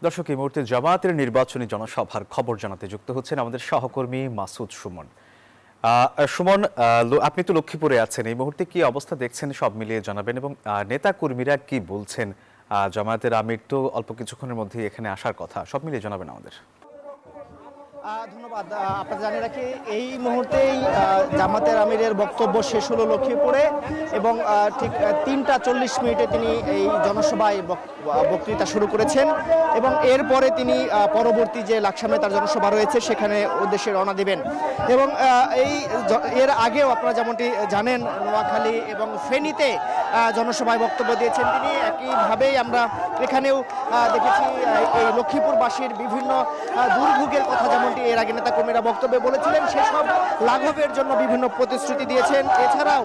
দর্শক, এই মুহূর্তে জামায়াতের নির্বাচনী জনসভার খবর জানাতে যুক্ত হচ্ছেন আমাদের সহকর্মী মাসুদ সুমন। সুমন, আপনি তো লক্ষ্মীপুরে আছেন, এই মুহূর্তে কি অবস্থা দেখছেন সব মিলিয়ে জানাবেন, এবং নেতা কর্মীরা কি বলছেন? জামায়াতের আমির তো অল্প কিছুক্ষণের মধ্যে এখানে আসার কথা, সব মিলিয়ে জানাবেন আমাদের। ধন্যবাদ। আপনাদের জানিয়ে রাখি, এই মুহূর্তেই জামাতের আমিরের বক্তব্য শেষ হলো লক্ষ্মীপুরে, এবং ঠিক 3:40 তিনি এই জনসভায় বক্তৃতা শুরু করেছেন, এবং এরপরে তিনি পরবর্তী যে লাকসামে তার জনসভা রয়েছে সেখানে উদ্দেশ্যে রওনা দিবেন। এবং এর আগেও আপনারা যেমনটি জানেন, নোয়াখালী এবং ফেনীতে জনসভায় বক্তব্য দিয়েছেন তিনি। একইভাবেই আমরা এখানেও দেখেছি এই লক্ষ্মীপুরবাসীর বিভিন্ন দুর্ভোগের কথা যেমনটি এর আগে নেতা কর্মীরা বক্তব্যে বলেছিলেন, সেসব লাঘবের জন্য বিভিন্ন প্রতিশ্রুতি দিয়েছেন। এছাড়াও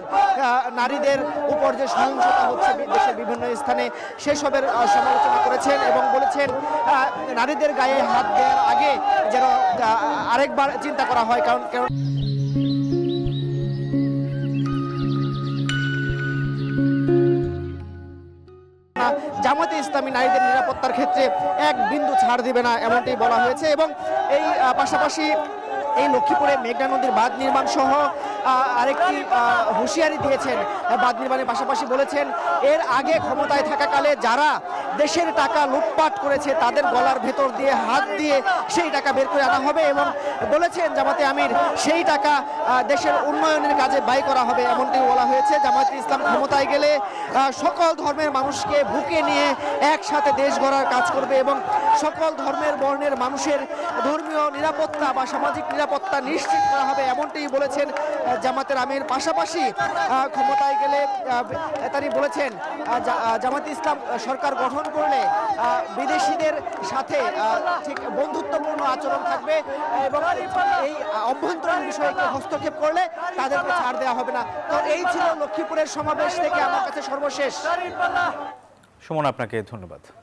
নারীদের উপর যে সহিংসতা হচ্ছে দেশের বিভিন্ন স্থানে, সেসবের সমালোচনা করেছেন এবং বলেছেন নারীদের গায়ে হাত দেওয়ার আগে যেন আরেকবার চিন্তা করা হয়, কারণ জামায়াতে ইসলামী নারীদের নিরাপত্তার ক্ষেত্রে এক বিন্দু ছাড় দিবে না, এমনটি বলা হয়েছে। এবং এই পাশাপাশি এই লক্ষ্মীপুরে মেঘনা নদীর বাঁধ নির্মাণ সহ আরেকটি হুঁশিয়ারি দিয়েছেন। বাঁধ নির্মাণের পাশাপাশি বলেছেন এর আগে ক্ষমতায় থাকাকালে যারা দেশের টাকা লুটপাট করেছে তাদের গলার ভেতর দিয়ে হাত দিয়ে সেই টাকা বের করে আনা হবে, এবং বলেছেন জামাতে আমির সেই টাকা দেশের উন্নয়নের কাজে ব্যয় করা হবে, এমনটি বলা হয়েছে। জামায়াতে ইসলাম ক্ষমতায় গেলে সকল ধর্মের মানুষকে বুকে নিয়ে একসাথে দেশ গড়ার কাজ করবে, এবং সকল ধর্মের বর্ণের মানুষের ধর্মীয় নিরাপত্তা বা সামাজিক নিরাপত্তা নিশ্চিত করা হবে, এমনটি বলেছেন জামাতের আমির। পাশাপাশি ক্ষমতায় গেলে তিনি বলেছেন জামাতে ইসলাম সরকার গঠন করলে বিদেশিদের সাথে ঠিক বন্ধুত্বপূর্ণ আচরণ থাকবে, এবং এই অভ্যন্তরীণ বিষয়ে হস্তক্ষেপ করলে তাদেরকে ছাড় দেওয়া হবে না। তো এই ছিল লক্ষ্মীপুরের সমাবেশ থেকে আমার কাছে সর্বশেষ। সুমন, আপনাকে ধন্যবাদ।